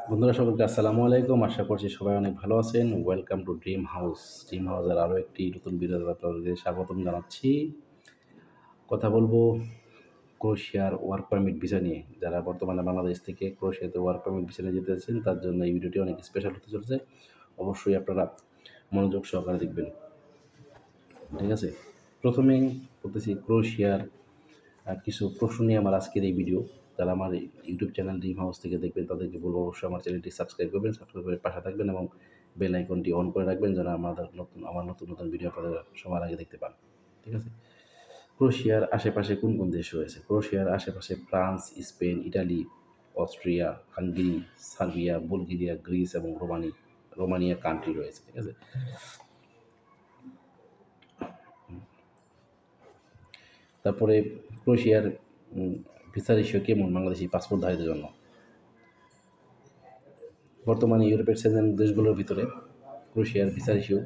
বন্ধুরা সকলকে আসসালামু আলাইকুম। আশা করছি সবাই অনেক ভালো আছেন। Welcome to dream house. Dream হাউসের আরও একটি নতুন ভিডিওতে আপনাদের স্বাগতম জানাচ্ছি। কথা বলবো ক্রোয়েশিয়ার ওয়ার্ক পারমিট ভিসা নিয়ে। যারা বর্তমানে বাংলাদেশ থেকে ক্রোয়েশিয়াতে ওয়ার্ক পারমিট ভিসা নিয়ে যেতে চাচ্ছেন তার জন্য এই ভিডিওটি অনেক স্পেশাল হতে চলেছে। অবশ্যই আপনারা মনোযোগ সহকারে দেখবেন। ঠিক আছে? প্রথমেই বলতেছি ক্রোয়েশিয়ার কিছু প্রশ্ন নিয়ে আমার আজকের এই ভিডিও। যারা আমার ইউটিউব চ্যানেল ড্রিম হাউস থেকে দেখবেন তাদেরকে বলবো অবশ্যই আমার চ্যানেলটি সাবস্ক্রাইব করবেন, সাবস্ক্রাইব করে পাশে থাকবেন এবং বেল আইকনটি অন করে রাখবেন যেন আমার নতুন নতুন ভিডিও আপনাদের সবার আগে দেখতে পান। ঠিক আছে? ক্রোয়েশিয়ার আশেপাশে কোন কোন দেশ রয়েছে? ক্রোয়েশিয়ার আশেপাশে France, Spain, Italy, Austria, Hungary, Serbia, Bulgaria, Greece এবং রোমানিয়া কান্ট্রি রয়েছে। ঠিক আছে? তারপরে ক্রোয়েশিয়ার ভিসা রেশিও কেমন বাংলাদেশি পাসপোর্টধারীদের জন্য? বর্তমানে ইউরোপের সেভেন দেশগুলোর ভিতরে ক্রোয়েশিয়ার ভিসা রেশিও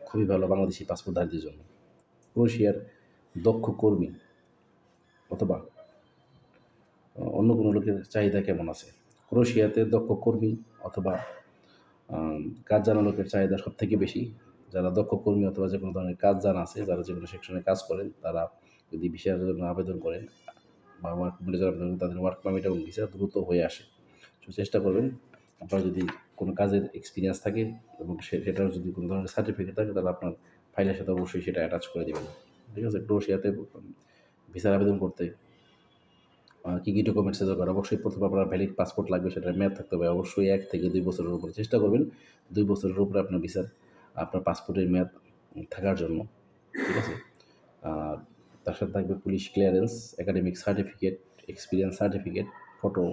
খুবই ভালো বাংলাদেশি পাসপোর্টধারীদের জন্য। ক্রোয়েশিয়ার দক্ষ কর্মী অথবা অন্য কোনো লোকের চাহিদা কেমন আছে? ক্রোয়েশিয়াতে দক্ষ কর্মী অথবা কাজ জানা লোকের চাহিদা সব থেকে বেশি। যারা দক্ষ কর্মী অথবা যে কোনো ধরনের কাজ জানা আছে, যারা যে কোনো সেকশনে কাজ করেন, তারা যদি ভিসার জন্য আবেদন করেন বা ওয়ার্ক পারমিটের জন্য আবেদন করেন, তাদের ওয়ার্ক পারমিট এবং ভিসা দ্রুত হয়ে আসে। তো চেষ্টা করবেন আপনার যদি কোনো কাজের এক্সপিরিয়েন্স থাকে এবং সেটার যদি কোনো ধরনের সার্টিফিকেট থাকে তাহলে আপনার ফাইলের সাথে অবশ্যই সেটা অ্যাটাচ করে দেবেন। ঠিক আছে? ক্রোয়েশিয়াতে ভিসার আবেদন করতে কী কী ডকুমেন্টসের দরকার? অবশ্যই প্রথমে আপনার ভ্যালিড পাসপোর্ট লাগবে, সেটার মেয়াদ থাকতে হবে অবশ্যই 1 থেকে 2 বছরের উপরে। চেষ্টা করবেন 2 বছরের উপরে আপনার পাসপোর্টের মেয়াদ থাকার জন্য। ঠিক আছে? আর তার সাথে থাকবে police clearance, academic certificate, experience certificate, photo,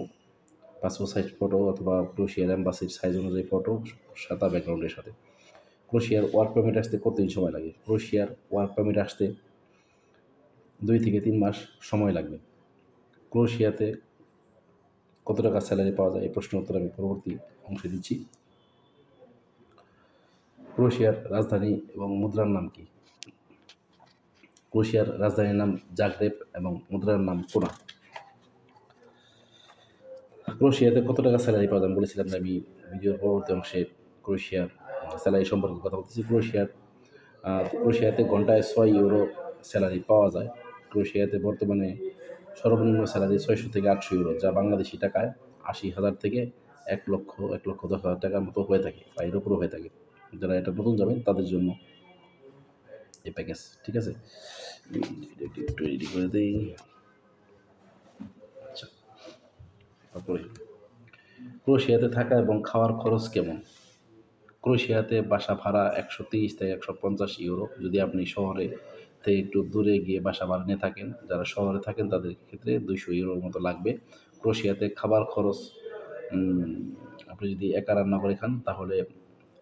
passport size photo অথবা ক্রোয়েশিয়ার এম্বাসির সাইজ অনুযায়ী ফটো, সাদা ব্যাকগ্রাউন্ডের সাথে। ক্রোয়েশিয়ার ওয়ার্ক পারমিট আসতে কতদিন সময় লাগে? ক্রোয়েশিয়ার ওয়ার্ক পারমিট আসতে 2 থেকে 3 মাস সময় লাগবে। ক্রোয়েশিয়াতে কত টাকা স্যালারি পাওয়া যায়? এই প্রশ্নের উত্তর আমি পরবর্তী অংশে দিচ্ছি। ক্রোয়েশিয়ার রাজধানী এবং মুদ্রার নাম কি? ক্রোয়েশিয়ার রাজধানীর নাম জাগরেব এবং মুদ্রার নাম কোনা। ক্রোয়েশিয়াতে কত টাকা স্যালারি পাওয়া যায়? আমি বলেছিলাম যে আমি ভিডিওর পরবর্তী অংশে ক্রোয়েশিয়ার স্যালারি সম্পর্কে কথা বলতেছি। ক্রোয়েশিয়াতে ঘন্টায় 6 ইউরো স্যালারি পাওয়া যায়। ক্রোয়েশিয়াতে বর্তমানে সর্বনিম্ন স্যালারি 600 থেকে 800 ইউরো, যা বাংলাদেশি টাকায় 80,000 থেকে 1,10,000 টাকার মতো হয়ে থাকে বা এর উপরও হয়ে থাকে। যারা এটা নতুন যাবেন তাদের জন্য এই প্যাকেজ। ঠিক আছে? একটু রেডি করে দেই। আচ্ছা, তারপরে ক্রোয়েশিয়াতে থাকা এবং খাওয়ার খরচ কেমন? ক্রোয়েশিয়াতে বাসা ভাড়া 130 থেকে 150 ইউরো যদি আপনি শহরে থেকে একটু দূরে গিয়ে বাসা ভাড়া নিয়ে থাকেন। যারা শহরে থাকেন তাদের ক্ষেত্রে 200 ইউরোর মতো লাগবে। ক্রোয়েশিয়াতে খাবার খরচ আপনি যদি একা রান্না করে খান তাহলে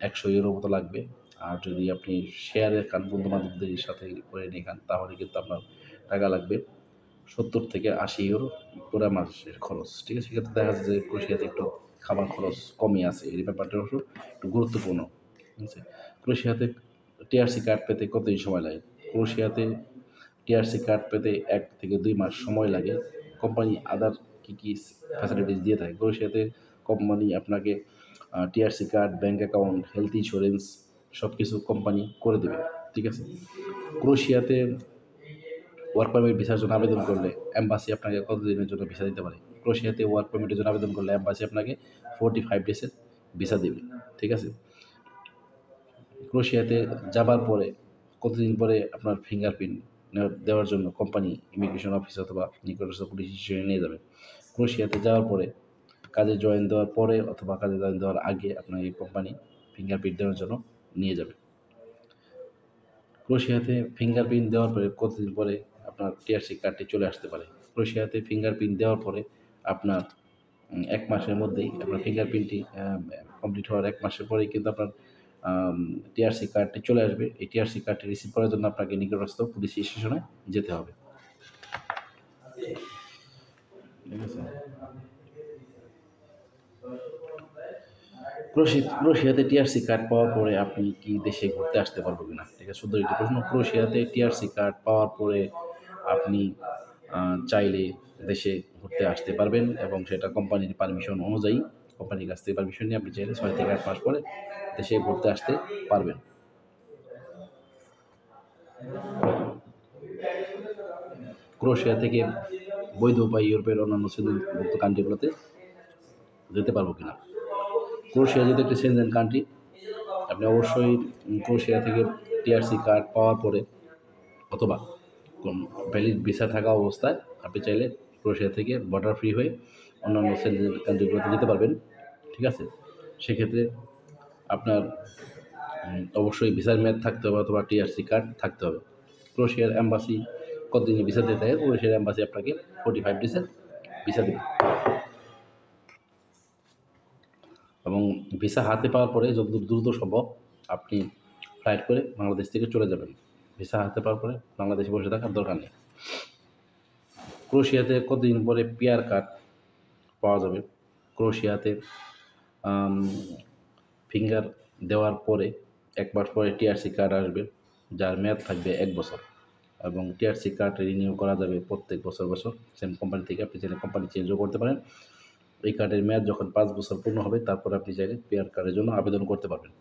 100 ইউরো মতো লাগবে। আর যদি আপনি শেয়ারে খান, বন্ধু-বান্ধবদের সাথে করে নিয়ে খান তাহলে কিন্তু আপনার টাকা লাগবে 70 থেকে 80 ইউরো পুরা মাসের খরচ। ঠিক আছে? সেক্ষেত্রে দেখা যাচ্ছে যে ক্রোয়েশিয়াতে একটু খাবার খরচ কমই আছে। এই ব্যাপারটা অবশ্য একটু গুরুত্বপূর্ণ। ঠিক আছে? ক্রোয়েশিয়াতে টিআরসি কার্ড পেতে কতদিন সময় লাগে? ক্রোয়েশিয়াতে টিআরসি কার্ড পেতে 1 থেকে 2 মাস সময় লাগে। কোম্পানি আদার কী ফ্যাসিলিটিস দিয়ে থাকে? ক্রোয়েশিয়াতে কোম্পানি আপনাকে TRC card, bank account, health insurance সব কিছু কোম্পানি করে দেবে। ঠিক আছে? ক্রোয়েশিয়াতে ওয়ার্ক পারমিট ভিসার জন্য আবেদন করলে এম্বাসি আপনাকে কতদিনের জন্য ভিসা দিতে পারে? ক্রোয়েশিয়াতে ওয়ার্ক পারমিটের জন্য আবেদন করলে এম্বাসি আপনাকে 45 ডেজের ভিসা দেবে। ঠিক আছে? ক্রোয়েশিয়াতে যাবার পরে কতদিন পরে আপনার ফিঙ্গারপ্রিন্ট দেওয়ার জন্য কোম্পানি ইমিগ্রেশন অফিস অথবা নিকটস্থ পুলিশ স্টেশনে নিয়ে যাবে? ক্রোয়েশিয়াতে যাওয়ার পরে কাজে জয়েন দেওয়ার পরে অথবা কাজে জয়েন দেওয়ার আগে আপনাকে কোম্পানি ফিঙ্গারপ্রিন্ট দেওয়ার জন্য নিয়ে যাবে। ক্রোয়েশিয়াতে ফিঙ্গারপ্রিন্ট দেওয়ার পরে কতদিন পরে আপনার টিআরসি কার্ডটি চলে আসতে পারে? ক্রোয়েশিয়াতে ফিঙ্গারপ্রিন্ট দেওয়ার পরে আপনার 1 মাসের মধ্যেই আপনার ফিঙ্গারপ্রিন্টটি কমপ্লিট হওয়ার 1 মাসের পরেই কিন্তু আপনার টিআরসি কার্ডটি চলে আসবে। এই টিআরসি কার্ডটি রিসিভ করার জন্য আপনাকে নিকটস্থ পুলিশ স্টেশনে যেতে হবে। ঠিক আছে? ক্রোয়েশিয়াতে টিআরসি কার্ড পাওয়ার পরে আপনি কি দেশে ঘুরতে আসতে পারবো কিনা? ঠিক আছে? সুন্দর একটি প্রশ্ন। ক্রোয়েশিয়াতে টিআরসি কার্ড পাওয়ার পরে আপনি চাইলে দেশে ঘুরতে আসতে পারবেন এবং সেটা কোম্পানির পারমিশন অনুযায়ী, কোম্পানির কাছ থেকে পারমিশন নিয়ে আপনি চাইলে 6 থেকে 8 মাস পরে দেশে ঘুরতে আসতে পারবেন। ক্রোয়েশিয়া থেকে বৈধ উপায়ে ইউরোপের অন্যান্য সেনজেনভুক্ত কান্ট্রিগুলোতে যেতে পারবো কিনা? ক্রোয়েশিয়া যেহেতু একটি সেনজেন কান্ট্রি, আপনি অবশ্যই ক্রোয়েশিয়া থেকে টিআরসি কার্ড পাওয়ার পরে অথবা ভ্যালিড ভিসা থাকা অবস্থায় আপনি চাইলে ক্রোয়েশিয়া থেকে বর্ডার ফ্রি হয়ে অন্যান্য সেনজেন কান্ট্রিগুলোতে যেতে পারবেন। ঠিক আছে? সেক্ষেত্রে আপনার অবশ্যই ভিসার মেয়াদ থাকতে হবে অথবা টিআরসি কার্ড থাকতে হবে। ক্রোয়েশিয়ার অ্যাম্বাসি কতদিনের ভিসা দিয়ে থাকে? ক্রোয়েশিয়ার অ্যাম্বাসি আপনাকে 45 ডেজের ভিসা দেবে এবং ভিসা হাতে পাওয়ার পরে যতদূর দ্রুত সম্ভব আপনি ফ্লাইট করে বাংলাদেশ থেকে চলে যাবেন। ভিসা হাতে পাওয়ার পরে বাংলাদেশে বসে থাকার দরকার নেই। ক্রোয়েশিয়াতে কতদিন পরে পিআর কার্ড পাওয়া যাবে? ক্রোয়েশিয়াতে ফিঙ্গার দেওয়ার পরে 1 মাস পরে টিআরসি কার্ড আসবে, যার মেয়াদ থাকবে 1 বছর এবং টিআরসি কার্ড রিনিউ করা যাবে প্রত্যেক বছর সেম কোম্পানি থেকে। আপনি চাইলে কোম্পানি চেঞ্জও করতে পারেন। এই কার্ডের মেয়াদ যখন 5 বছর পূর্ণ হবে তারপরে আপনি চাইলে পিআর কার্ডের জন্য আবেদন করতে পারবেন।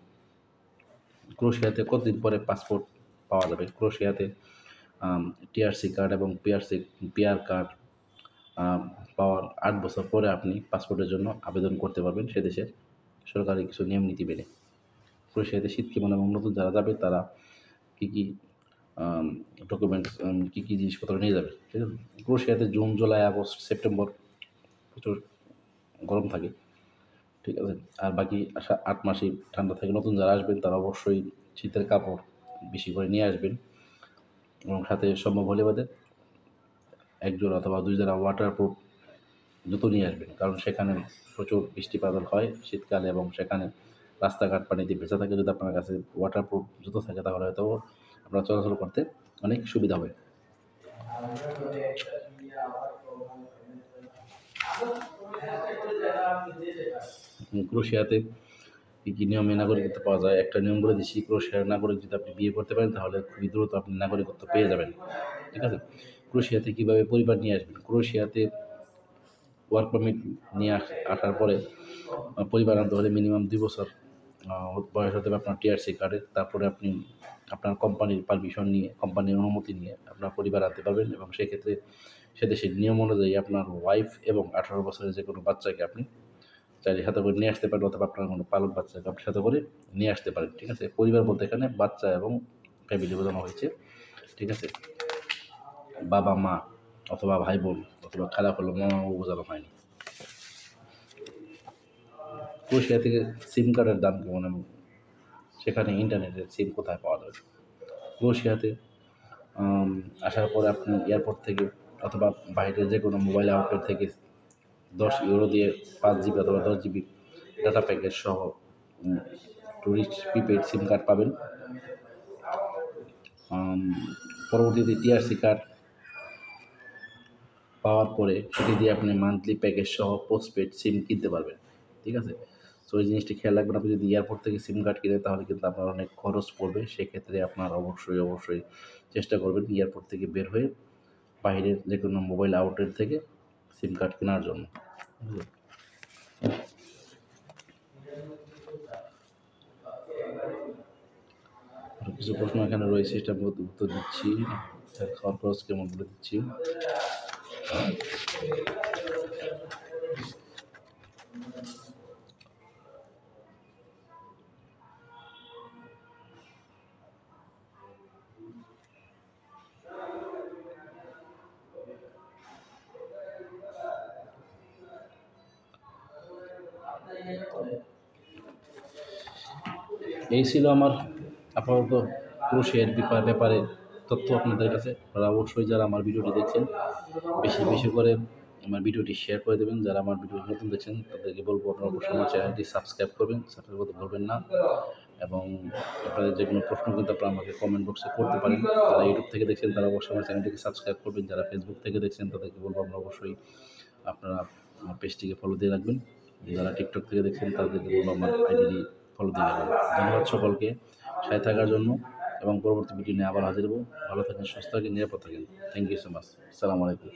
ক্রোয়েশিয়াতে কতদিন পরে পাসপোর্ট পাওয়া যাবে? ক্রোয়েশিয়াতে টিআরসি কার্ড এবং পিআর কার্ড পাওয়ার 8 বছর পরে আপনি পাসপোর্টের জন্য আবেদন করতে পারবেন সে দেশের সরকারি কিছু নিয়ম নীতি মেনে। ক্রোয়েশিয়াতে শীত কেমন এবং নতুন যারা যাবে তারা কী কী ডকুমেন্টস কী কী জিনিসপত্র নিয়ে যাবে? ঠিক আছে? ক্রোয়েশিয়াতে জুন, জুলাই, আগস্ট, সেপ্টেম্বর প্রচুর গরম থাকে। ঠিক আছে? আর বাকি 8 মাসেই ঠান্ডা থাকে। নতুন যারা আসবেন তারা অবশ্যই শীতের কাপড় বেশি করে নিয়ে আসবেন এবং সাথে সম্ভব হলে বাদে 1 জোড়া অথবা 2 জোড়া ওয়াটারপ্রুফ জুতো নিয়ে আসবেন, কারণ সেখানে প্রচুর বৃষ্টিপাত হয় শীতকালে এবং সেখানে রাস্তাঘাট পানিতে ভেজা থাকে। যদি আপনার কাছে ওয়াটারপ্রুফ জুতো থাকে তাহলে হয়তো আপনার চলাচল করতে অনেক সুবিধা হবে। ক্রোয়েশিয়াতে কী কী নিয়মে নাগরিকত্ব পাওয়া যায়? একটা নিয়ম বলে দিচ্ছি, ক্রোয়েশিয়ার নাগরিক যদি আপনি বিয়ে করতে পারেন তাহলে খুবই দ্রুত আপনি নাগরিকত্ব পেয়ে যাবেন। ঠিক আছে? ক্রোয়েশিয়াতে কীভাবে পরিবার নিয়ে আসবেন? ক্রোয়েশিয়াতে ওয়ার্ক পারমিট নিয়ে আসার পরে পরিবার আনতে হলে মিনিমাম 2 বছর বয়স হতে হবে আপনার টিআরসি কার্ডের। তারপরে আপনি আপনার কোম্পানির পারমিশন নিয়ে, কোম্পানির অনুমতি নিয়ে আপনার পরিবার আনতে পারবেন এবং সেক্ষেত্রে সে দেশের নিয়ম অনুযায়ী আপনার ওয়াইফ এবং 18 বছরের যে কোনো বাচ্চাকে আপনি চাইলে সাথে করে নিয়ে আসতে পারেন অথবা আপনার কোনো পালক বাচ্চাকে আপনি সাথে করে নিয়ে আসতে পারেন। ঠিক আছে? পরিবার বলতে এখানে বাচ্চা এবং ফ্যামিলি বোঝানো হয়েছে। ঠিক আছে? বাবা মা অথবা ভাই বোন অথবা খালাখালু মামাও বোঝানো হয়নি। ক্রোয়েশিয়া থেকে সিম কার্ডের দাম কেমন এবং সেখানে ইন্টারনেটের সিম কোথায় পাওয়া যাবে? ক্রোয়েশিয়াতে আসার পরে আপনি এয়ারপোর্ট থেকে অথবা বাইরের যে কোনো মোবাইল আউটলেট থেকে 10 ইউরো দিয়ে 5 জিবি অথবা 10 জিবি ডাটা প্যাকেজ সহ টুরিস্ট প্রিপেড সিম কার্ড পাবেন। পরবর্তীতে টিআরসি কার্ড পাওয়ার পরে সেটি দিয়ে আপনি মান্থলি প্যাকেজ সহ পোস্টপেড সিম কিনতে পারবেন। ঠিক আছে? সো এই জিনিসটি খেয়াল রাখবেন, আপনি যদি এয়ারপোর্ট থেকে সিম কার্ড কিনেন তাহলে কিন্তু আপনার অনেক খরচ পড়বে। সেক্ষেত্রে আপনার অবশ্যই চেষ্টা করবেন এয়ারপোর্ট থেকে বের হয়ে বাইরের যে কোনো মোবাইল আউটলেট থেকে সিম কার্ড কেনার জন্য। আরও কিছু প্রশ্ন এখানে রয়েছে, সেটা আমি উত্তর দিচ্ছি। খাওয়ার খরচ কেমন বলে দিচ্ছি। এই ছিল আমার আপাতত ক্রোয়েশিয়ার ব্যাপারে তথ্য আপনাদের কাছে। আপনারা অবশ্যই যারা আমার ভিডিওটি দেখছেন বেশি করে আমার ভিডিওটি শেয়ার করে দেবেন। যারা আমার ভিডিওটি নতুন দেখছেন তাদেরকে বলবো আপনারা অবশ্যই আমার চ্যানেলটি সাবস্ক্রাইব করবেন, সাবস্ক্রাইব করতে ভুলবেন না এবং আপনাদের যে কোনো প্রশ্ন কিন্তু আপনারা আমাকে কমেন্ট বক্সে করতে পারেন। যারা ইউটিউব থেকে দেখছেন তারা অবশ্যই আমার চ্যানেলটিকে সাবস্ক্রাইব করবেন। যারা ফেসবুক থেকে দেখছেন তাদেরকে বলবো আপনারা অবশ্যই আপনারা আমার পেজটিকে ফলো দিয়ে রাখবেন। যারা টিকটক থেকে দেখছেন তাদেরকে বলবো আমার আইডিটি ফলো দিয়ে রাখবেন। ধন্যবাদ সকলকে সাথে থাকার জন্য এবং পরবর্তী ভিডিও নিয়ে আবার হাজির হবো। ভালো থাকেন, সুস্থ থাকেন, নিরাপদ থাকেন। Thank you so much. আসসালামু আলাইকুম।